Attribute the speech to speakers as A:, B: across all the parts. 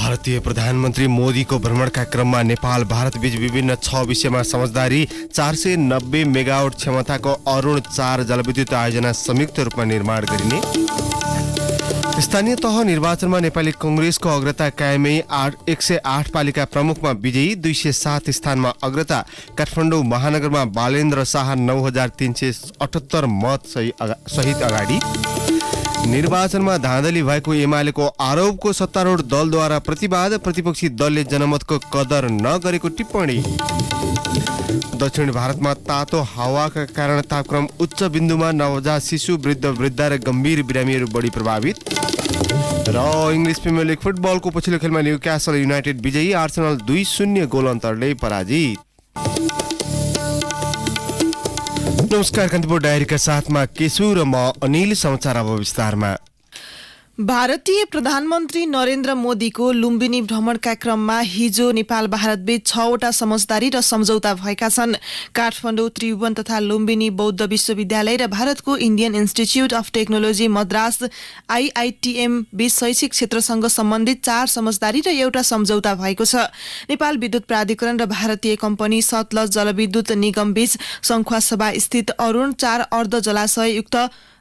A: भारतीय प्रधानमन्त्री मोदीको भ्रमणका क्रममा नेपाल भारत बीच विभिन्न 6 विषयमा समझदारी। 490 मेगावाट क्षमताको अरुण 4 जलविद्युत आयोजना संयुक्त रूपमा निर्माण गरिने। स्थानीय तह निर्वाचनमा नेपाली कांग्रेसको अग्रता कायमै। 108 पालिका प्रमुखमा विजयी, 207 स्थानमा अग्रता। काठमाडौँ महानगरमा बालेन्द्र शाह 9378 मत सहित अगाडि। निर्वाचनमा धाँधली भएको एमालेको आरोपको सत्तारूढ दलद्वारा प्रतिवाद। प्रतिपक्षी दलले जनमतको कदर नगरेको टिप्पणी। दक्षिण भारतमा तातो हावाका कारण तापक्रम उच्च बिन्दुमा। नवजात शिशु, वृद्ध वृद्धा र गम्भीर बिरामीहरू बढी प्रभावित। र इङ्ग्लिस प्रिमियर लिग फुटबलको पछिल्लो खेलमा न्युक्यासल युनाइटेड विजयी, आर्सेनल 2-0 गोल अन्तरले पराजित। नमस्कार, कान्तिपुर डायरीका साथमा केशु र म अनिल। समाचार अब विस्तारमा।
B: भारतीय प्रधानमन्त्री नरेन्द्र मोदीको लुम्बिनी भ्रमणका क्रममा हिजो नेपाल भारत बीच 6वटा समझदारी र सम्झौता भएका छन्। काठमाडौँ, त्रिभुवन तथा लुम्बिनी बौद्ध विश्वविद्यालय र भारतको Indian institute of technology Madras IITM बीच शैक्षिक क्षेत्रसँग सम्बन्धित 4 समझदारी र एउटा सम्झौता भएको छ। नेपाल विद्युत प्राधिकरण र भारतीय कम्पनी सतलज जलविद्युत निगम बीच सङ्खुवासभा स्थित अरुण 4 अर्ध जलाशययुक्त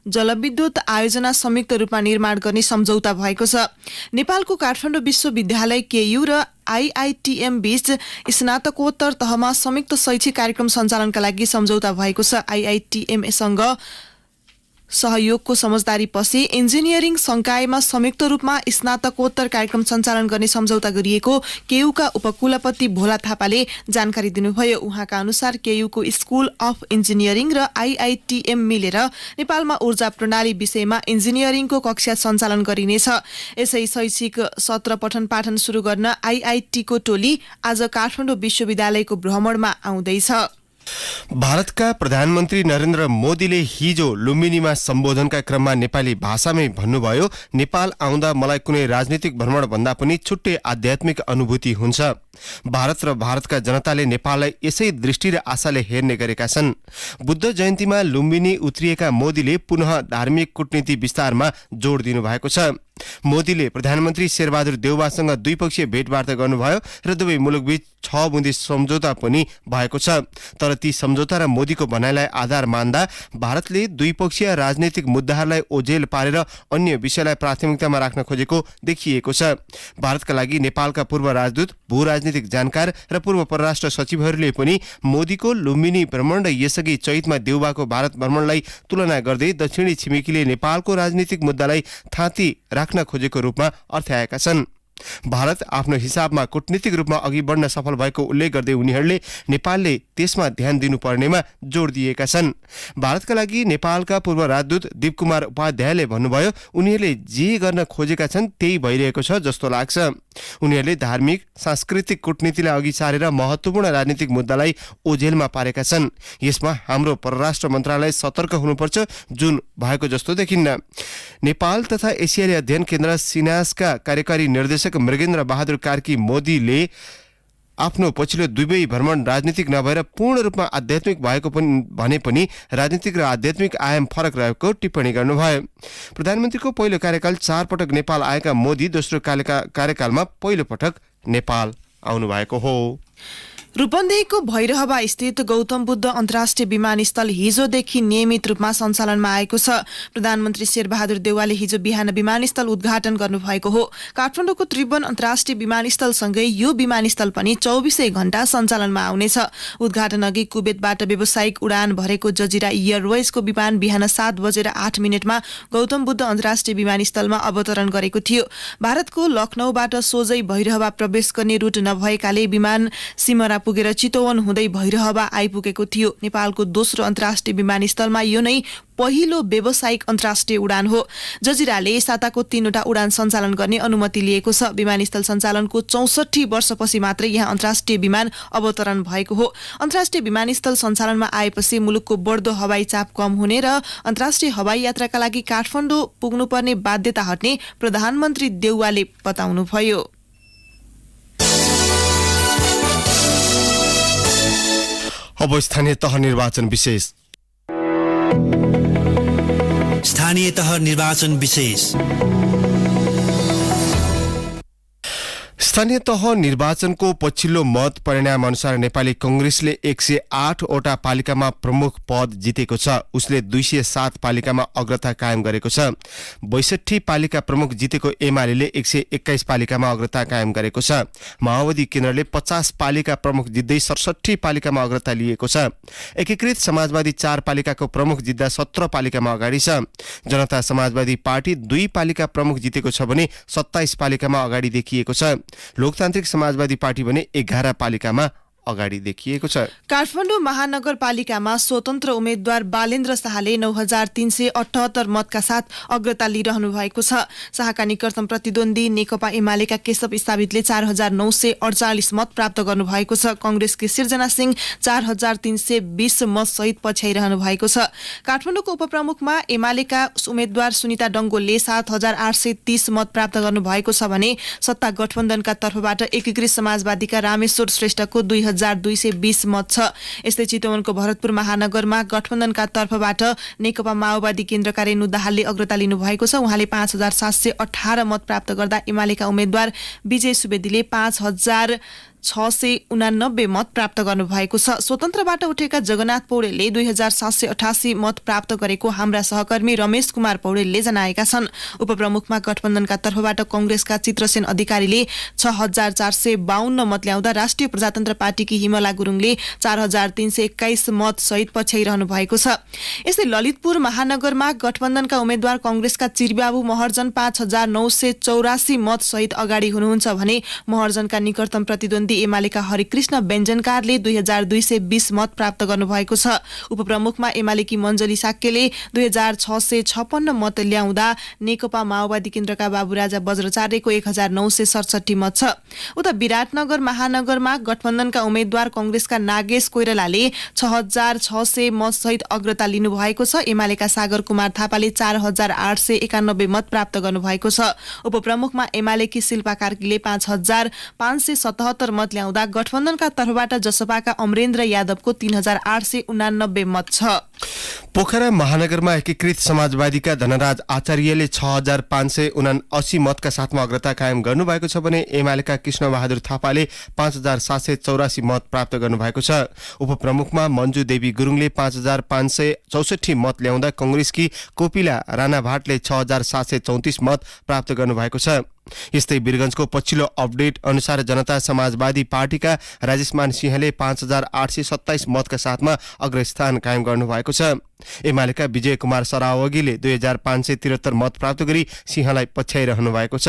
B: जलविद्युत आयोजना संयुक्त रूपमा निर्माण गर्ने सम्झौता भएको छ। नेपालको काठमाडौँ विश्वविद्यालय KU र IITM बीच स्नातकोत्तर तहमा संयुक्त शैक्षिक कार्यक्रम सञ्चालनका लागि सम्झौता भएको छ। IITM सँग सहयोगको समझदारीपछि इन्जिनियरिङ संकायमा संयुक्त रूपमा स्नातकोत्तर कार्यक्रम सञ्चालन गर्ने सम्झौता गरिएको KU का उपकुलपति भोला थापाले जानकारी दिनुभयो। उहाँका अनुसार KU को स्कुल अफ इन्जिनियरिङ र IITM मिलेर नेपालमा ऊर्जा प्रणाली विषयमा इन्जिनियरिङको कक्षा सञ्चालन गरिनेछ। यसै शैक्षिक सत्र पठन पाठन सुरु गर्न IIT को टोली आज काठमाडौँ विश्वविद्यालयको भ्रमणमा आउँदैछ।
A: भारतका प्रधानमन्त्री नरेन्द्र मोदीले हिजो लुम्बिनीमा सम्बोधनका क्रममा नेपाली भाषामै भन्नुभयो, नेपाल आउँदा मलाई कुनै राजनीतिक भ्रमण भन्दा पनि छुट्टै आध्यात्मिक अनुभूति हुन्छ। भारत र भारतका जनताले नेपाललाई यसै दृष्टि र आशाले हेर्ने गरेका छन्। बुद्ध जयन्तीमा लुम्बिनी उत्रिएका मोदीले पुनः धार्मिक कूटनीति विस्तारमा जोड दिनुभएको छ। मोदीले प्रधानमन्त्री शेरबहादुर देउवासँग द्विपक्षीय भेटवार्ता गर्नुभयो र दुवै मुलुकबीच 6 बुँदे सम्झौता पनि भएको छ। तर ती सम्झौता र मोदीको भनाइलाई आधार मान्दा भारतले द्विपक्षीय राजनैतिक मुद्दाहरूलाई ओझेल पारेर अन्य विषयलाई प्राथमिकतामा राख्न खोजेको देखिएको छ। भारतका लागि नेपालका पूर्व राजदूत, भू राजनीतिक जानकार र पूर्व परराष्ट्र सचिवहरूले पनि मोदीको लुम्बिनी भ्रमण र यसअघि चैतमा देउबाको भारत भ्रमणलाई तुलना गर्दै दक्षिणी छिमेकीले नेपालको राजनीतिक मुद्दालाई थाँती राख्न खोजेको रूपमा अर्थ्याएका छन्। भारत आफ्नो हिसाबमा कूटनीतिक रूपमा अघि बढ्न सफल भएको उल्लेख गर्दै उनीहरूले नेपालले त्यसमा ध्यान दिनुपर्नेमा जोड दिएका छन्। भारतका लागि नेपालका पूर्व राजदूत दीपकुमार उपाध्यायले भन्नुभयो, उनीहरूले जे गर्न खोजेका छन् त्यही भइरहेको छ जस्तो लाग्छ। उनीहरूले धार्मिक सांस्कृतिक कूटनीतिलाई अघि सारेर महत्त्वपूर्ण राजनीतिक मुद्दालाई ओझेलमा पारेका छन्। यसमा हाम्रो परराष्ट्र मन्त्रालय सतर्क हुनुपर्छ, जुन भएको जस्तो देखिन्न। नेपाल तथा एसियाली अध्ययन केन्द्र सिनासका कार्यकारी निर्देशक मृगेन्द्र बहादुर कार्की मोदीले आफ्नो पछिल्लो दुवै भ्रमण राजनीतिक नभएर पूर्ण रूपमा आध्यात्मिक भएको भने पनि राजनीतिक र आध्यात्मिक आयाम फरक रहेको टिप्पणी गर्नुभयो। प्रधानमन्त्रीको पहिलो कार्यकाल 4 पटक नेपाल आएका मोदी दोस्रो कार्यकालमा पहिलो पटक नेपाल आउनु भएको हो।
B: रूपन्देहीको भैरहवा स्थित गौतम बुद्ध अन्तर्राष्ट्रिय विमानस्थल हिजोदेखि नियमित रूपमा सञ्चालनमा आएको छ। प्रधानमन्त्री शेरबहादुर देउवाले हिजो बिहान विमानस्थल उद्घाटन गर्नुभएको हो। काठमाडौँको त्रिभुवन अन्तर्राष्ट्रिय विमानस्थलसँगै यो विमानस्थल पनि 24 घण्टा सञ्चालनमा आउनेछ। उद्घाटन अघि कुवेतबाट व्यावसायिक उडान भरेको जजिरा एयरवेजको विमान बिहान 7:08 गौतम बुद्ध अन्तर्राष्ट्रिय विमानस्थलमा अवतरण गरेको थियो। भारतको लखनऊबाट सोझै भैरहवा प्रवेश गर्ने रूट नभएकाले विमान सिमरा पुगेर चितवन हुँदै भैरहवा आइपुगेको थियो। नेपालको दोस्रो अन्तर्राष्ट्रिय विमानस्थलमा यो नै पहिलो व्यावसायिक अन्तर्राष्ट्रिय उडान हो। जजिराले साताको 3वटा उडान सञ्चालन गर्ने अनुमति लिएको छ। विमानस्थल सञ्चालनको 64 वर्षपछि मात्रै यहाँ अन्तर्राष्ट्रिय विमान अवतरण भएको हो। अन्तर्राष्ट्रिय विमानस्थल सञ्चालनमा आएपछि मुलुकको बढ्दो हवाई चाप कम हुने र अन्तर्राष्ट्रिय हवाई यात्राका लागि काठमाडौँ पुग्नुपर्ने बाध्यता हट्ने प्रधानमन्त्री देउवाले बताउनुभयो।
A: अब स्थानीय तह निर्वाचन विशेष।
C: स्थानीय तह निर्वाचन विशेष।
A: स्थानीय तह निर्वाचनको पछिल्लो मत परिणाम अनुसार नेपाली कंग्रेसले 108 वटा पालिकामा प्रमुख पद जितेको छ। उसले 207 पालिकामा अग्रता कायम गरेको छ। 62 पालिका प्रमुख जितेको एमाले 121 पालिकामा अग्रता कायम गरेको छ। माओवादी केन्द्रले 50 पालिका प्रमुख जित्दै 67 पालिकामा अग्रता लिएको छ। एकीकृत समाजवादी 4 पालिकाको प्रमुख जित्दा 17 पालिकामा अगाडि छ। जनता समाजवादी पार्टी 2 पालिका प्रमुख जितेको छ भने 27 पालिकामा अगाडि देखिएको छ। लोकतान्त्रिक समाजवादी पार्टी भने 11 पालिकामा अगाडि देखिएको छ।
B: काठमाडौँ महानगरपालिकामा स्वतन्त्र उम्मेद्वार बालेन्द्र शाहले 9378 मतका साथ अग्रता लिइरहनु भएको छ। शाहका निकटतम प्रतिद्वन्दी नेकपा एमालेका केशव स्थापितले 4948 मत प्राप्त गर्नुभएको छ। कंग्रेसकी सिर्जना सिंह 4320 मत सहित पछ्याइरहनु भएको छ। काठमाडौँको उपप्रमुखमा एमालेका उम्मेद्वार सुनिता डंगोलले 7830 मत प्राप्त गर्नुभएको छ भने सत्ता गठबन्धनका तर्फबाट एकीकृत समाजवादीका रामेश्वर श्रेष्ठको 2220 मत छ। यस्तै चितवनको भरतपुर महानगरमा गठबन्धनका तर्फबाट नेकपा माओवादी केन्द्रका रेणु दाहालले अग्रता लिनुभएको छ। उहाँले 5718 मत प्राप्त गर्दा एमालेका उम्मेद्वार विजय सुवेदीले 5689 मत प्राप्त गर्नुभएको छ। स्वतन्त्रबाट उठेका जगन्नाथ पौडेलले 2788 मत प्राप्त गरेको हाम्रा सहकर्मी रमेश कुमार पौडेलले जनाएका छन्। उपप्रमुखमा गठबन्धनका तर्फबाट कंग्रेसका चित्रसेन अधिकारीले 6452 मत ल्याउँदा राष्ट्रिय प्रजातन्त्र पार्टीकी हिमला गुरुङले 4321 मत सहित पछ्याइरहनु भएको छ। यस्तै ललितपुर महानगरमा गठबन्धनका उम्मेद्वार कंग्रेसका चिरबाबु महर्जन 5984 मत सहित अगाडि हुनुहुन्छ भने महर्जनका निकटतम प्रतिद्वन्दी एमालेका हरिकृष्ण व्यञ्जनकारले 2220 मत प्राप्त गर्नुभएको छ। उपप्रमुखमा एमालेकी मञ्जली साक्यले 2656 मत ल्याउँदा नेकपा माओवादी केन्द्रका बाबुराजा बज्राचार्यको 1967 मत छ। उता विराटनगर महानगरमा गठबन्धनका उम्मेद्वार कंग्रेसका नागेश कोइरालाले 6600 मत सहित अग्रता लिनुभएको छ। एमालेका सागर कुमार थापाले 4891 मत प्राप्त गर्नुभएको छ। उपप्रमुखमा एमालेकी शिल्पा कार्कीले 5577 मत ल्याउँदा गठबन्धनका तर्फबाट जसपाका अमरेन्द्र यादवको 3889 मत छ।
A: पोखरा महानगरमा एकीकृत समाजवादीका धनराज आचार्यले 6579 मतका साथमा अग्रता कायम गर्नुभएको छ भने एमालेका कृष्ण बहादुर थापाले 5784 मत प्राप्त गर्नुभएको छ। उपप्रमुखमा मञ्जु देवी गुरुङले 5564 मत ल्याउँदा कंग्रेसकी कोपिला राणा भाटले 6734 मत प्राप्त गर्नुभएको छ। यस्तै वीरगञ्जको पछिल्लो अपडेट अनुसार जनता समाजवादी पार्टीका राजेशमान सिंहले 5827 मतका साथमा अग्रस्थान कायम गर्नुभएको छ। एमालेका विजय कुमार सरावगीले 2573 मत प्राप्त गरी सिंहलाई पछ्याइरहनु भएको छ।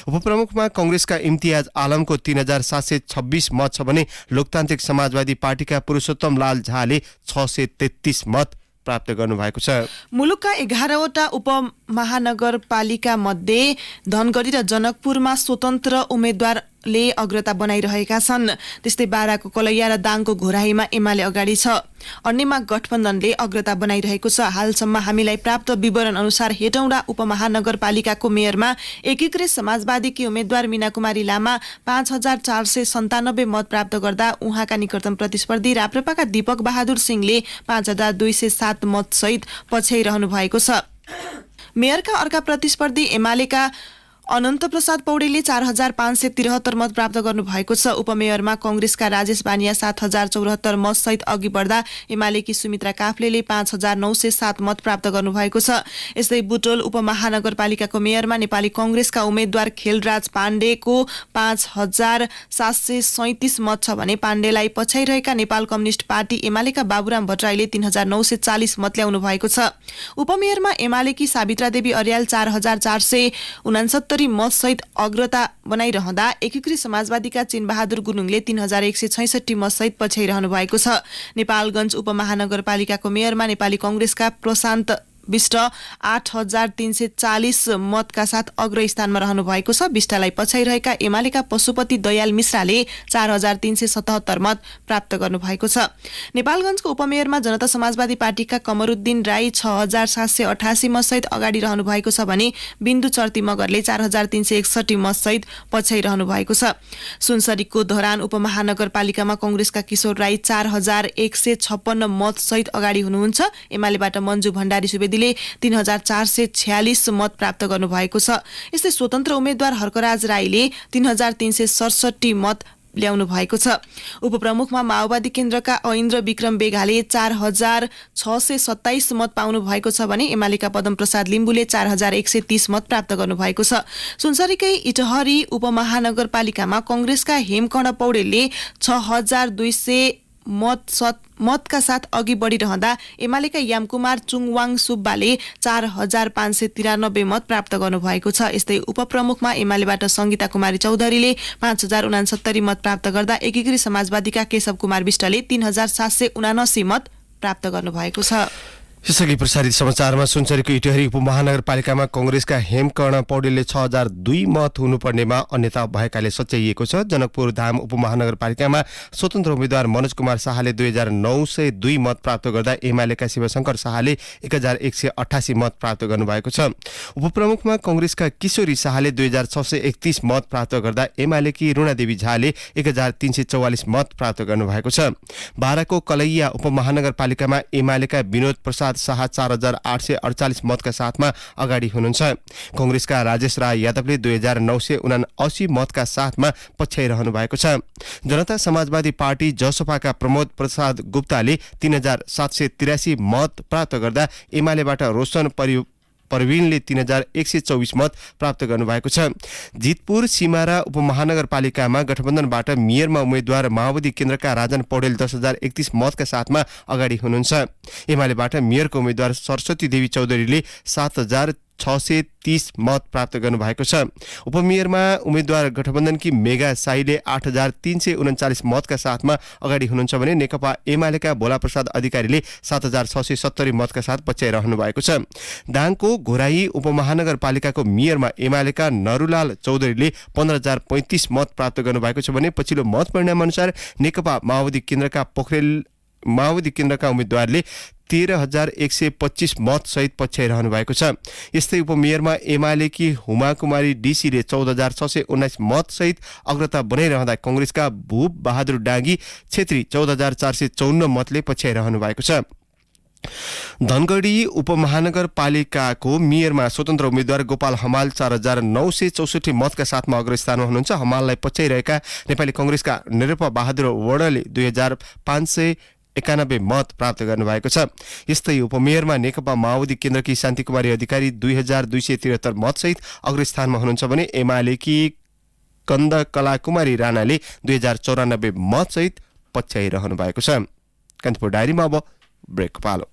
A: उपप्रमुखमा कंग्रेसका इम्तियाज आलमको 3726 मत छ भने लोकतान्त्रिक समाजवादी पार्टीका पुरुषोत्तम लाल झाले 633 मत प्राप्त गर्नुभएको छ।
B: मुलुकका 11वटा उपमहानगरपालिका मध्ये धनगढी र जनकपुरमा स्वतन्त्र उम्मेद्वारले अग्रता बनाइरहेका छन्। त्यस्तै बाराको कलैया र दाङको घोराहीमा एमाले अगाडि छ। अन्यमा गठबन्धनले अग्रता बनाइरहेको छ। हालसम्म हामीलाई प्राप्त विवरण अनुसार हेटौँडा उपमहानगरपालिकाको मेयरमा एकीकृत समाजवादीकी उम्मेद्वार मीना कुमारी लामा 5497 मत प्राप्त गर्दा उहाँका निकटतम प्रतिस्पर्धी राप्रपाका दीपक बहादुर सिंहले 5207 मत सहित पछ्याइरहनु भएको छ। मेयरका अर्का प्रतिस्पर्धी एमालेका अनन्त प्रसाद पौडेलले 4573 मत प्राप्त गर्नुभएको छ। उपमेयरमा कंग्रेसका राजेश बानिया 7074 मत सहित अघि बढ्दा एमालेकी सुमित्रा काफ्लेले 5907 मत प्राप्त गर्नुभएको छ। यस्तै बुटोल उपमहानगरपालिकाको मेयरमा नेपाली कंग्रेसका उम्मेद्वार खेलराज पाण्डेको 5737 मत छ भने पाण्डेलाई पछ्याइरहेका नेपाल कम्युनिस्ट पार्टी एमालेका बाबुराम भट्टराईले 3940 मत ल्याउनु भएको छ। उपमेयरमा एमालेकी सावित्रा देवी अर्याल 4469 मत सहित अग्रता बनाइरहँदा एकीकृत समाजवादीका चिनबहादुर गुरुङले 3166 मत सहित पछ्याइरहनु भएको छ। नेपालगञ्ज उपमहानगरपालिकाको मेयरमा नेपाली कंग्रेसका प्रशान्त विष्ट 8340 मतका साथ अग्र स्थानमा रहनु भएको छ। विष्टलाई पछ्याइरहेका एमालेका पशुपति दयाल मिश्राले 4377 मत प्राप्त गर्नु भएको छ। नेपालगञ्जको उपमेयरमा जनता समाजवादी पार्टीका कमरुद्दिन राई 6788 मत सहित अगाडि रहनु भएको छ भने बिन्दु चर्ती मगरले 4361 मत सहित पछ्याइरहनु भएको छ। सुनसरीको धरान उपमहानगरपालिकामा कंग्रेसका किशोर राई 4156 मत सहित अगाडि हुनुहुन्छ। एमालेबाट मञ्जु भण्डारी सुवेदी माओवादीले 3446 मत प्राप्त गर्नुभएको छ। यस्तै स्वतन्त्र उम्मेद्वार हर्कराज राईले 3367 मत ल्याउनु भएको छ। उपप्रमुखमा माओवादी केन्द्रका ऐन्द्र विक्रम बेगाले 4627 मत पाउनु भएको छ भने एमालेका पदम प्रसाद लिम्बुले 4130 मत प्राप्त गर्नु भएको छ। सुनसरीकै इटहरी उपमहानगरपालिकामा कंग्रेसका हेमकर्ण पौडेलले 6200 मतका साथ अघि बढिरहँदा एमालेका यामकुमार चुङवाङ सुब्बाले 4593 मत प्राप्त गर्नुभएको छ। यस्तै उपप्रमुखमा एमालेबाट संगीता कुमारी चौधरीले 5069 मत प्राप्त गर्दा एकीकृत समाजवादीका केशव कुमार विष्टले 3779 मत प्राप्त गर्नुभएको छ।
A: यसअघि प्रसारित समाचारमा सुनसरीको इटहरी उपमहानगरपालिकामा कंग्रेसका हेमकर्ण पौडेलले 6002 मत हुनुपर्नेमा अन्यथा भएकाले सच्याइएको छ। जनकपुर धाम उपमहानगरपालिकामा स्वतन्त्र उम्मेद्वार मनोज कुमार शाहले 2902 मत प्राप्त गर्दा एमालेका शिवशंकर शाहले 1188 मत प्राप्त गर्नुभएको छ। उपप्रमुखमा कंग्रेसका किशोरी शाहले 2631 मत प्राप्त गर्दा एमालेकी रुणादेवी झाले 1344 मत प्राप्त गर्नुभएको छ। बाराको कलैया उपमहानगरपालिकामा एमालेका विनोद प्रसाद शाह 4848 मतका साथमा अगाडि हुनुहुन्छ। कंग्रेसका राजेश राय यादवले 2979 मतका साथमा पछ्याइरहनु भएको छ। जनता समाजवादी पार्टी जसपाका प्रमोद प्रसाद गुप्ताले 3783 मत प्राप्त गर्दा एमालेबाट रोशन परवीनले 3124 मत प्राप्त गर्नुभएको छ। जितपुर सिमारा उपमहानगरपालिकामा गठबन्धनबाट मेयरमा उम्मेद्वार माओवादी केन्द्रका राजन पौडेल 10031 मतका साथमा अगाडि हुनुहुन्छ। एमालेबाट मेयरको उम्मेद्वार सरस्वती देवी चौधरीले 7630 मत प्राप्त गर्नुभएको छ। उपमेयरमा उम्मेद्वार गठबन्धनकी मेगा साईले 8339 मतका साथमा अगाडि हुनुहुन्छ भने नेकपा एमालेका भोला प्रसाद अधिकारीले 7670 मतका साथ पछ्याइरहनु भएको छ। दाङको घोराई उपमहानगरपालिकाको मेयरमा एमालेका नरुलाल चौधरीले 15035 मत प्राप्त गर्नुभएको छ भने पछिल्लो मत परिणाम अनुसार नेकपा माओवादी केन्द्रका उम्मेद्वारले 13125 मत सहित पछ्याइरहनु भएको छ। यस्तै उपमेयरमा एमालेकी हुमा कुमारी डीसीले 14619 मत सहित अग्रता बनाइरहँदा कंग्रेसका भूप बहादुर डाँगी छेत्री 14454 मतले पछ्याइरहनु भएको छ। धनगढी उपमहानगरपालिकाको मेयरमा स्वतन्त्र उम्मेद्वार गोपाल हमाल 4964 मतका साथमा अग्रस्थानमा हुनुहुन्छ। हमाललाई पछ्याइरहेका नेपाली कंग्रेसका निरूपा बहादुर वडाले 2591 मत प्राप्त गर्नुभएको छ। यस्तै उपमेयरमा नेकपा माओवादी केन्द्रकी शान्ति कुमारी अधिकारी 2273 मत सहित अग्रस्थानमा हुनुहुन्छ भने एमालेकी कन्द कला कुमारी राणाले 2094 मत सहित पछ्याइरहनु भएको छ। कान्तिपुर डायरीमा अब ब्रेक पालो।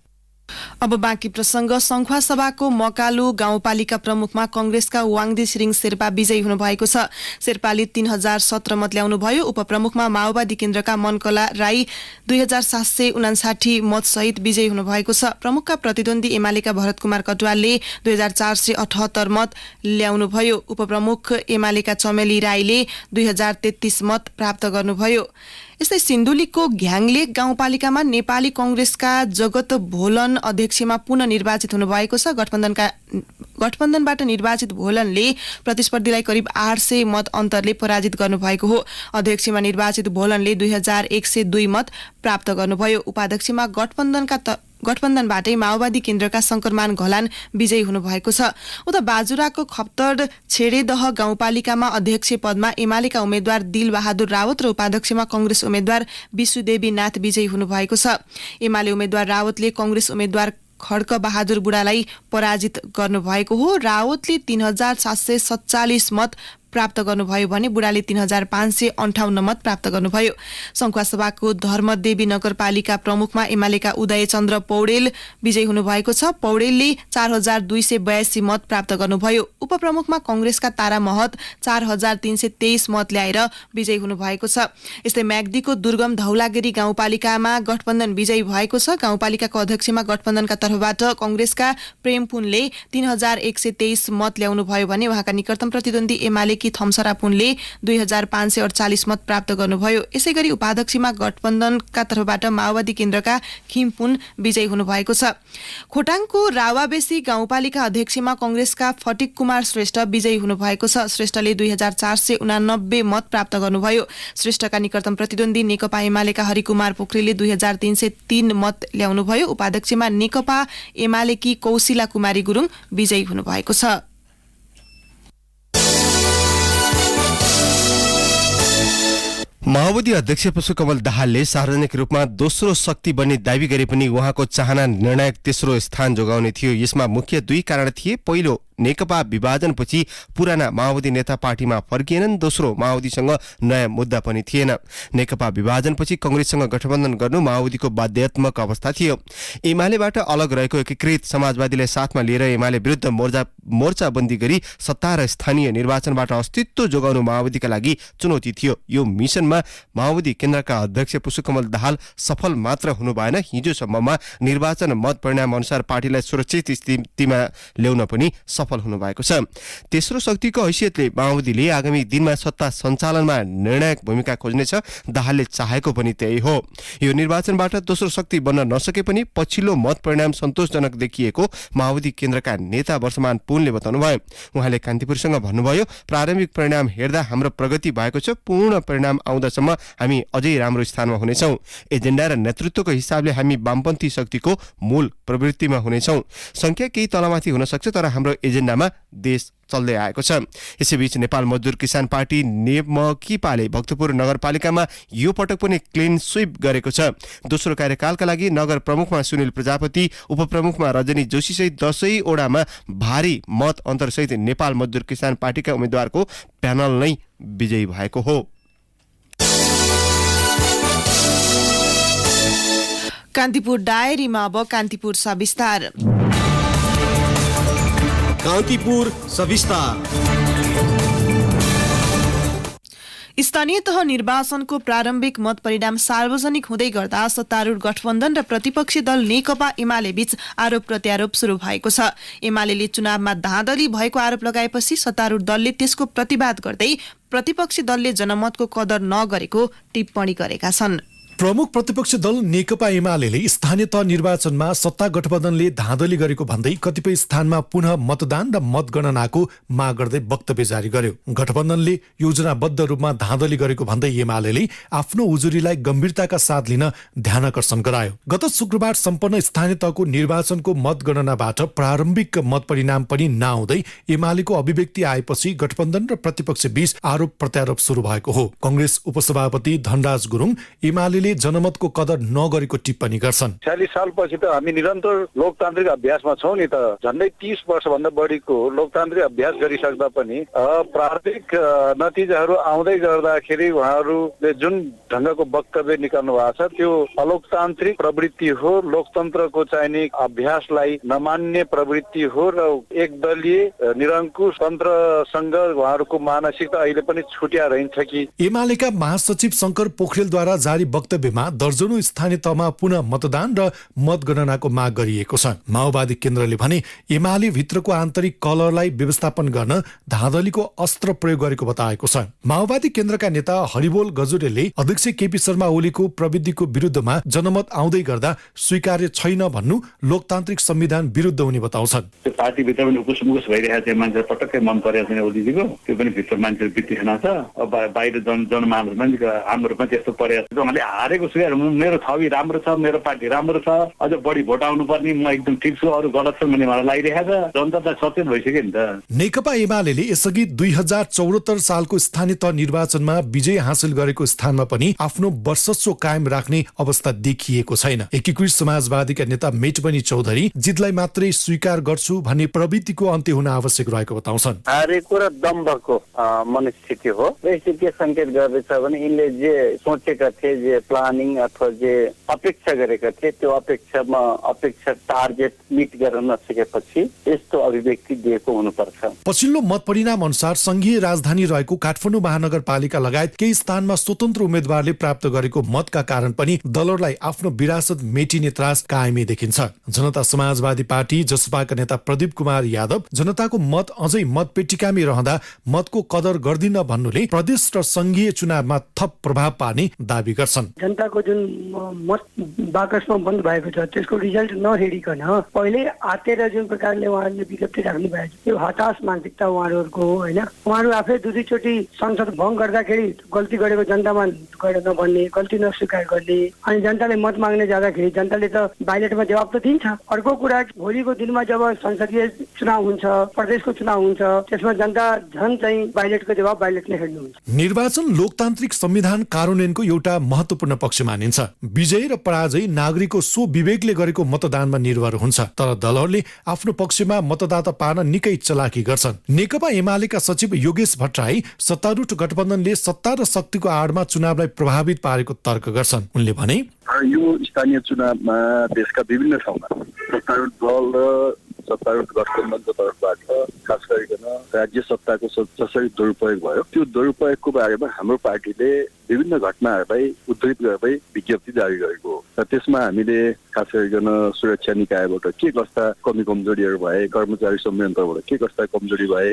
B: अब बाँकी प्रसंग। संखुवा सभाको मकालु गाउँपालिका प्रमुखमा कंग्रेसका वाङदी छिरिङ शेर्पा विजयी हुनुभएको छ। शेर्पाले 3017 मत ल्याउनुभयो। उपप्रमुखमा माओवादी केन्द्रका मनकला राई 2759 मत सहित विजयी हुनुभएको छ। प्रमुखका प्रतिद्वन्दी एमालेका भरत कुमार कटुवालले 2478 मत ल्याउनुभयो। उपप्रमुख एमालेका चमेली राईले 2033 मत प्राप्त गर्नुभयो। यस्तै सिन्धुलीको घ्याङलेक गाउँपालिकामा नेपाली कंग्रेसका जगत भोलन अध्यक्षमा पुनः निर्वाचित हुनुभएको छ। गठबन्धनबाट निर्वाचित भोलनले प्रतिस्पर्धीलाई करिब 800 मत अन्तरले पराजित गर्नुभएको हो। अध्यक्षमा निर्वाचित भोलनले 2102 मत प्राप्त गर्नुभयो। उपाध्यक्षमा गठबन्धनबाटै माओवादी केन्द्रका शंकरमान घलान विजयी हुनुभएको छ। उता बाजुराको खप्तर छेडेदह गाउँपालिकामा अध्यक्ष पदमा एमालेका उम्मेद्वार दिल बहादुर रावत र उपाध्यक्षमा कंग्रेस उम्मेद्वार विश्वदेवी नाथ विजयी हुनुभएको छ। एमाले उम्मेद्वार रावतले कंग्रेस उम्मेद्वार खड्क बहादुर बुढालाई पराजित गर्नुभएको हो। रावतले 3747 मत प्राप्त गर्नुभयो भने बुढाले 3558 मत प्राप्त गर्नुभयो। संखुवा सभाको धर्मदेवी नगरपालिका प्रमुखमा एमालेका उदय चन्द्र पौडेल विजयी हुनुभएको छ। पौडेलले 4282 मत प्राप्त गर्नुभयो। उपप्रमुखमा कंग्रेसका तारा महत 4323 मत ल्याएर विजयी हुनुभएको छ। यस्तै म्याग्दीको दुर्गम धौलागिरी गाउँपालिकामा गठबन्धन विजयी भएको छ। गाउँपालिकाको अध्यक्षमा गठबन्धनका तर्फबाट कंग्रेसका प्रेम पुनले 3123 मत ल्याउनुभयो भने उहाँका निकटतम प्रतिद्वन्दी एमाले एमालेकी थम्सरा पुनले 2548 मत प्राप्त गर्नुभयो। यसैगरी उपाध्यक्षमा गठबन्धनका तर्फबाट माओवादी केन्द्रका खिमपुन विजयी हुनुभएको छ। खोटाङको रावाबेसी गाउँपालिका अध्यक्षमा कंग्रेसका फटिक कुमार श्रेष्ठ विजयी हुनुभएको छ। श्रेष्ठले 2489 मत प्राप्त गर्नुभयो। श्रेष्ठका निकटतम प्रतिद्वन्दी नेकपा एमालेका हरिकुमार पोखरेलले 2303 मत ल्याउनुभयो। उपाध्यक्षमा नेकपा एमालेकी कौशिला कुमारी गुरुङ विजयी हुनुभएको छ।
A: माओवादी अध्यक्ष पुष्पकमल दाहालले सार्वजनिक रूपमा दोस्रो शक्ति बन्ने दावी गरे पनि उहाँको चाहना निर्णायक तेस्रो स्थान जोगाउने थियो। यसमा मुख्य दुई कारण थिए। पहिलो, नेकपा विभाजनपछि पुराना माओवादी नेता पार्टीमा फर्किएनन्। दोस्रो, माओवादीसँग नयाँ मुद्दा पनि थिएन। नेकपा विभाजनपछि कंग्रेससँग गठबन्धन गर्नु माओवादीको बाध्यात्मक अवस्था थियो। एमालेबाट अलग रहेको एकीकृत समाजवादीलाई साथमा लिएर एमाले विरुद्ध मोर्चाबन्दी गरी सत्ता र स्थानीय निर्वाचनबाट अस्तित्व जोगाउनु माओवादीका लागि चुनौती थियो। यो मिशनमा माओवादी केन्द्रका अध्यक्ष पुष्पकमल दाहाल सफल मात्र हुनु भएन, हिजोसम्ममा निर्वाचन मत परिणाम अनुसार पार्टीलाई सुरक्षित स्थितिमा ल्याउन पनि सफल हुनु भएको छ। तेस्रो शक्तिको हैसियतले माओवादीले आगामी दिनमा सत्ता सञ्चालनमा निर्णायक भूमिका खोज्नेछ। दाहालले चाहेको पनि त्यही हो। यो निर्वाचनबाट दोस्रो शक्ति बन्न नसके पनि पछिल्लो मत परिणाम सन्तोषजनक देखिएको माओवादी केन्द्रका नेता वर्षमान पुनले बताउनुभयो। उहाँले कान्तिपुरसँग भन्नुभयो, प्रारम्भिक परिणाम हेर्दा हाम्रो प्रगति भएको छ। पूर्ण परिणाम आउँदासम्म हामी अझै राम्रो स्थानमा हुनेछौँ। एजेन्डा र नेतृत्वको हिसाबले हामी वामपन्थी शक्तिको मूल प्रवृत्तिमा हुनेछौँ। संख्या केही तलमाथि हुन सक्छ, तर हाम्रो एजेन्डामा देश चल्दै आएको छ। यसैबीच नेपाल मजदुर किसान पार्टी नेमकिपाले भक्तपुर नगरपालिकामा यो पटक पनि क्लिन स्वीप गरेको छ। दोस्रो कार्यकालका लागि नगर प्रमुखमा सुनिल प्रजापति, उपप्रमुखमा रजनी जोशी सहित 10 वडामा भारी मत अन्तरसहित नेपाल मजदुर किसान पार्टीका उम्मेद्वारको प्यानल नै विजयी भएको हो।
B: कान्तिपुर डायरीमा अब कान्तिपुर सविस्तार।
C: कान्तिपुर सविस्तार।
B: स्थानीय तह निर्वाचनको प्रारम्भिक मत परिणाम सार्वजनिक हुँदै गर्दा सत्तारूढ गठबन्धन र प्रतिपक्षी दल नेकपा एमाले बीच आरोप प्रत्यारोप शुरू भएको छ। एमाले चुनावमा धाँधली भएको आरोप लगाएपछि सत्तारूढ दलले त्यसको प्रतिवाद गर्दै प्रतिपक्षी दलले जनमतको कदर नगरेको टिप्पणी गरेका छन्।
D: प्रमुख प्रतिपक्षी दल नेकपा एमाले स्थानीय तह निर्वाचनमा सत्ता गठबन्धनले धाँधली गरेको भन्दै कतिपय स्थानमा पुनः मतदान र मतगणनाको माग गर्दै वक्तव्य जारी गर्यो। गठबन्धनले योजनाबद्ध रूपमा धाँधली गरेको भन्दै एमाले आफ्नो उजुरीलाई गम्भीरताका साथ लिन ध्यानकर्षण गरायो। गत शुक्रबार सम्पन्न स्थानीय तहको निर्वाचनको मतगणनाबाट प्रारम्भिक मत परिणाम पनि नआउँदै एमालेको अभिव्यक्ति आएपछि गठबन्धन र प्रतिपक्ष बीच आरोप प्रत्यारोप शुरू भएको हो। कंग्रेस उपसभापति धनराज गुरुङ एमाले जनमतको कदर नगरेको टिप्पणी गर्छन्।
E: 40 सालपछि त हामी निरन्तर लोकतान्त्रिक अभ्यासमा छौँ नि त। झन्डै 30 वर्षभन्दा बढीको लोकतान्त्रिक अभ्यास गरिसक्दा पनि प्रारम्भिक नतिजाहरू आउँदै गर्दाखेरि उहाँहरूले जुन ढङ्गको वक्तव्य निकाल्नु भएको छ त्यो अलोकतान्त्रिक प्रवृत्ति हो। लोकतन्त्रको चाहिने अभ्यासलाई नमान्ने प्रवृत्ति हो र एकदलीय निरङ्कुश तन्त्रसँग उहाँहरूको मानसिकता अहिले पनि छुट्या रहन्छ कि।
D: एमालेका महासचिव शंकर पोखरेलद्वारा जारी वक्तव्यमा दर्जनौं स्थानीय तहमा पुनः मतदान र मतगणनाको माग गरिएको छ। माओवादी केन्द्रले भने एमाले भित्रको आन्तरिक कलहलाई व्यवस्थापन गर्न धाँधलीको अस्त्र प्रयोग गरेको बताएको छ। माओवादी केन्द्रका नेता हरिबोल गजुरेलले अध्यक्ष केपी शर्मा ओलीको प्रविधिको विरुद्धमा जनमत आउँदै गर्दा स्वीकार्य छैन भन्नु लोकतान्त्रिक संविधान विरुद्ध हुने बताउँछन्।
F: त्यो पार्टीभित्र पनि उकुस भइरहेको छ। मान्छे पटक्कै मन परेको छैन ओलीजीको, त्यो पनि भित्र मान्छेहरू बित्तिखेन छ। अब बाहिर जनमानसमा हाम्रो पनि त्यस्तो परेको छ। उहाँले हारेको स्वीकार, मेरो छवि राम्रो छ, मेरो पार्टी राम्रो छ, अझ बढी भोट आउनु पर्ने, म एकदम ठिक छु, अरू गलत छन् भन्ने मलाई लागिरहेको छ। जनता त सचेत भइसक्यो नि त।
D: नेकपा एमाले यसअघि 2074 सालको स्थानीय तह निर्वाचनमा विजय हासिल गरेको स्थानमा पनि आफ्नो वर्चस्व कायम राख्ने अवस्था देखिएको छैन। एकीकृत समाजवादीका नेता मेटबनी चौधरी जितलाई मात्रै स्वीकार गर्छु भन्ने प्रवृत्तिको अन्त्य हुन आवश्यक रहेको बताउँछन्।
E: हारेको र दम्भको मनस्थिति हो। यसले के संकेत गर्दैछ भने यिनले जे सोचेका थिए, जे
G: प्लानिङ अथवा जे अपेक्षा गरेका थिए त्यो अपेक्षा टार्गेट मिट गर्न नसकेपछि यस्तो अभिव्यक्ति दिएको हुनुपर्छ।
D: पछिल्लो मत परिणाम अनुसार संघीय राजधानी रहेको काठमाडौँ महानगरपालिका लगायत केही स्थानमा स्वतन्त्र उम्मेद्वारले प्राप्त गरेको मतका कारण पनि दलहरूलाई आफ्नो विरासत मेटिने त्रास कायमै देखिन्छ। जनता समाजवादी पार्टी जसपाका नेता प्रदीप कुमार यादव जनताको मत अझै मतपेटिकामै रहँदा मतको कदर गर्दिन भन्नुले प्रदेश र संघीय चुनावमा थप प्रभाव पार्ने दावी गर्छन्।
H: जनताको जुन मत बाकसमा बन्द भएको छ त्यसको रिजल्ट नहेरिकन पहिले आतेर जुन प्रकारले उहाँहरूले विज्ञप्ति राख्नु भएको छ त्यो हताश मानसिकता उहाँहरूको हो होइन। उहाँहरू आफै दुईचोटि संसद भङ्ग गर्दाखेरि गल्ती गरेको जनतामा नभन्ने, गल्ती नस्वीकार गर्ने, अनि जनताले मत माग्ने जाँदाखेरि जनताले त बाइलेटमा जवाब त दिन्छ। अर्को कुरा भोलिको दिनमा जब संसदीय चुनाव हुन्छ, प्रदेशको चुनाव हुन्छ, त्यसमा जनता झन् चाहिँ बाइलेटको जवाब बाइलेटले हेर्नुहुन्छ।
D: निर्वाचन लोकतान्त्रिक संविधान कार्यान्वयनको एउटा महत्वपूर्ण पक्ष मानिन्छ। विजय र पराजय नागरिकको सो विवेकले गरेको मतदानमा निर्भर हुन्छ, तर दलहरूले आफ्नो पक्षमा मतदाता पार्न निकै चलाकी गर्छन्। नेकपा एमालेका सचिव योगेश भट्टराई सत्तारूढ गठबन्धनले सत्ता र शक्तिको आडमा चुनावलाई प्रभावित पारेको तर्क गर्छन्। उनले भने
I: यो स्थानीय चुनावमा देशका विभिन्न ठाउँमा सत्तारूढ दल र सत्तारूढ गठबन्धनको तर्फबाट खास गरिकन राज्य सत्ताको जसरी दुरुपयोग भयो त्यो दुरुपयोगको बारेमा हाम्रो पार्टीले विभिन्न घटनाहरूलाई उद्धृत गर्दै विज्ञप्ति जारी गरेको हो र त्यसमा हामीले खास गरिकन सुरक्षा निकायबाट के कस्ता कमी कमजोरीहरू भए, कर्मचारी संयन्त्रबाट के कस्ता कमजोरी भए,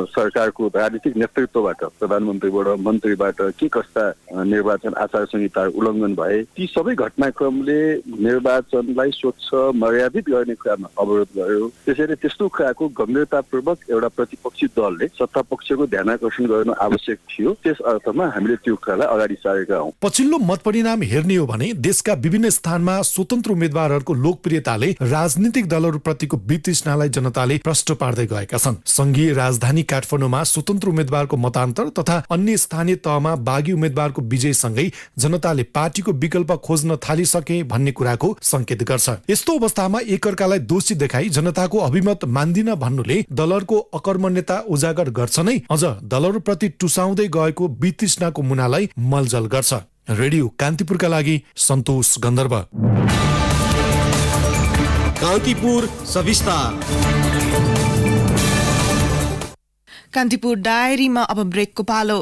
I: सरकारको राजनीतिक नेतृत्वबाट प्रधानमन्त्रीबाट मन्त्रीबाट के कस्ता निर्वाचन आचार संहिता उल्लङ्घन भए, ती सबै घटनाक्रमले निर्वाचनलाई स्वच्छ मर्यादित गर्ने कुरामा अवरोध गर्यो। त्यसैले त्यस्तो कुराको गम्भीरतापूर्वक एउटा प्रतिपक्षी दलले सत्ता पक्षको ध्यानाकर्षण गर्न आवश्यक थियो। त्यस अर्थमा हामीले त्यो कुरालाई अगाडि सारेका हौं।
D: पछिल्लो मत परिणाम हेर्ने हो भने देशका विभिन्न स्थानमा स्वतन्त्र उम्मेद्वारहरूको लोकप्रियताले राजनीतिक दलहरूप्रतिको वितृष्णालाई जनताले प्रश्न पार्दै गएका छन्। संघीय राजधानी काठमाडौँमा स्वतन्त्र उम्मेद्वारको मतान्तर तथा अन्य स्थानीय तहमा बागी उम्मेद्वारको विजयसँगै जनताले पार्टीको विकल्प खोज्न थालिसके भन्ने कुराको संकेत गर्छ। यस्तो अवस्थामा एकअर्कालाई दोषी देखाई जनताको अभिमत मान्दिन भन्नुले दलहरूको अकर्मण्यता उजागर गर्छ नै अझ दलहरूप्रति टुसाउँदै गएको वितृष्णाको मुनालाई मलजल गर्छ। रेडियो कान्तिपुरका लागि सन्तोष गन्धर्व।
C: कान्तिपुर सविस्तार।
B: कान्तिपुर डायरीमा अब ब्रेकको पालो।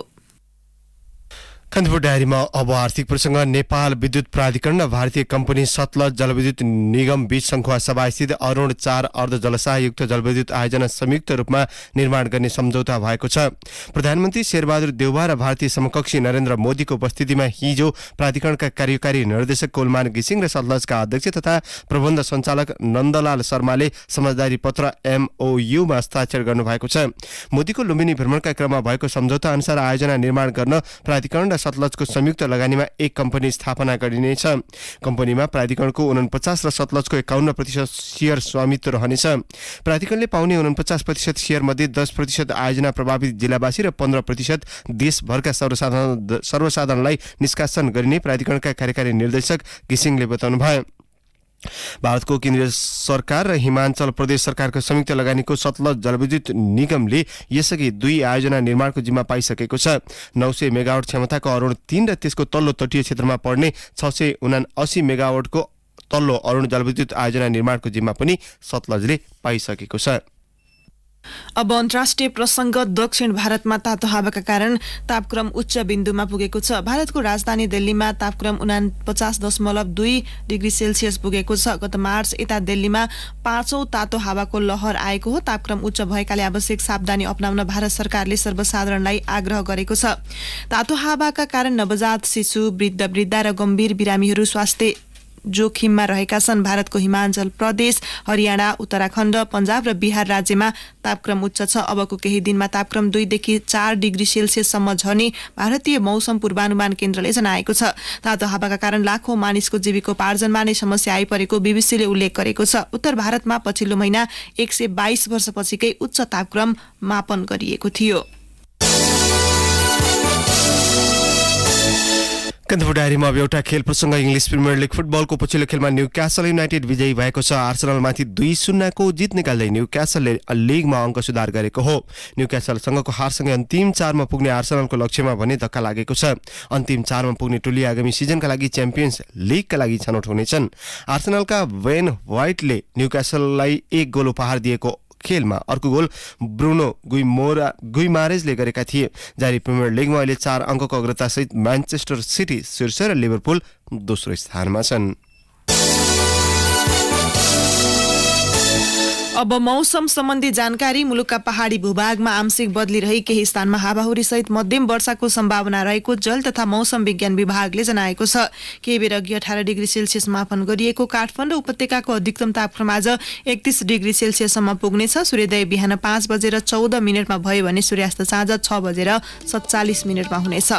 A: कान्तिपुर डायरीमा अब आर्थिक प्रसङ्ग। नेपाल विद्युत प्राधिकरण र भारतीय कम्पनी सतलज जलविद्युत निगम बीच सङ्खुवा सभास्थित अरुण 4 अर्ध जलसायुक्त जलविद्युत आयोजना संयुक्त रूपमा निर्माण गर्ने सम्झौता भएको छ। प्रधानमन्त्री शेरबहादुर देउवा र भारतीय समकक्षी नरेन्द्र मोदीको उपस्थितिमा हिजो प्राधिकरणका कार्यकारी निर्देशक कोलमान घिसिङ र सतलजका अध्यक्ष तथा प्रबन्ध सञ्चालक नन्दलाल शर्माले समझदारी पत्र MOU-मा हस्ताक्षर गर्नुभएको छ। मोदीको लुम्बिनी भ्रमणका क्रममा भएको सम्झौता अनुसार आयोजना निर्माण गर्न प्राधिकरण र सतलजको संयुक्त लगानीमा एक कम्पनी स्थापना गरिनेछ। कम्पनीमा प्राधिकरणको 49% र सतलजको 51% शेयर स्वामित्व रहनेछ। प्राधिकरणले पाउने 49% शेयर मध्ये 10% आयोजना प्रभावित जिल्लावासी र 15% देशभरका सर्वसाधारणलाई निष्कासन गरिने प्राधिकरणका कार्यकारी निर्देशक घिसिङले बताउनुभयो। भारतको केन्द्रीय सरकार र हिमाचल प्रदेश सरकारको संयुक्त लगानीको सतलज जलविद्युत निगमले यसअघि 2 आयोजना निर्माणको जिम्मा पाइसकेको छ। 900 मेगावाट क्षमताको अरुण 3 र त्यसको तल्लो तटीय क्षेत्रमा पर्ने 679 मेगावाटको तल्लो अरुण जलविद्युत आयोजना निर्माणको जिम्मा पनि सतलजले पाइसकेको छ।
B: अब अन्तर्राष्ट्रिय प्रसङ्ग। दक्षिण भारतमा तातो हावाका कारण तापक्रम उच्च बिन्दुमा पुगेको छ। भारतको राजधानी दिल्लीमा तापक्रम 49.2 डिग्री सेल्सियस पुगेको छ। गत मार्च यता दिल्लीमा 5औं तातो हावाको लहर आएको हो। तापक्रम उच्च भएकाले आवश्यक सावधानी अपनाउन भारत सरकारले सर्वसाधारणलाई आग्रह गरेको छ। तातो हावाका कारण नवजात शिशु, वृद्ध र गम्भीर बिरामीहरू स्वास्थ्य जोखिममा रहेका छन्। भारतको हिमाचल प्रदेश, हरियाणा, उत्तराखण्ड, पञ्जाब र बिहार राज्यमा तापक्रम उच्च छ। अबको केही दिनमा तापक्रम 2 देखि 4 डिग्री सेल्सियससम्म झर्ने भारतीय मौसम पूर्वानुमान केन्द्रले जनाएको छ। तातो हावाका कारण लाखौं मानिसको जीविकोपार्जनमा नै समस्या आइपरेको बीबीसीले उल्लेख गरेको छ। उत्तर भारतमा पछिल्लो महिना 122 वर्षपछिकै उच्च तापक्रम मापन गरिएको थियो।
A: कन्दपुर डायरीमा अब एउटा खेल प्रसङ्ग। इङ्ग्लिस प्रिमियर लिग फुटबलको पछिल्लो खेलमा न्युक्यासल युनाइटेड विजयी भएको छ। आर्सेनलमाथि 2-0 को जित निकाल्दै न्युक्यासलले लिगमा अङ्क सुधार गरेको हो। न्युक्यासलसँगको हारसँगै अन्तिम 4मा पुग्ने आर्सेनलको लक्ष्यमा भने धक्का लागेको छ। अन्तिम 4मा पुग्ने टोली आगामी सिजनका लागि च्याम्पियन्स लिगका लागि छनौट हुनेछन्। आर्सेनलका वेन व्हाइटले न्युक्यासललाई 1 गोल उपहार दिएको खेलमा अर्को गोल ब्रुनो गुइमारेजले गरेका थिए। जारी प्रिमियर लिगमा अहिले 4 अङ्कको अग्रतासहित म्यान्चेस्टर सिटी शीर्ष र लिभरपुल दोस्रो स्थानमा छन्।
B: अब मौसम सम्बन्धी जानकारी। मुलुकका पहाडी भूभागमा आंशिक बदली रही केही स्थानमा हावाहुरी सहित मध्यम वर्षाको सम्भावना रहेको जल तथा मौसम विज्ञान विभागले जनाएको छ। केही बेर अघि 18 डिग्री सेल्सियस मापन गरिएको काठमाडौँ उपत्यकाको अधिकतम तापक्रम आज 31 डिग्री सेल्सियससम्म पुग्नेछ। सूर्योदय बिहान 5:14 भयो भने सूर्यास्त साँझ 6:47 हुनेछ।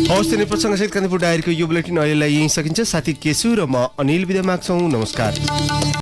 A: हवस्, तिनै प्रसङ्गसहित कन्दपुर डायरीको यो बुलेटिन अहिलेलाई यहीँ सकिन्छ। साथी केशु र म अनिल बिदा माग्छौँ। नमस्कार।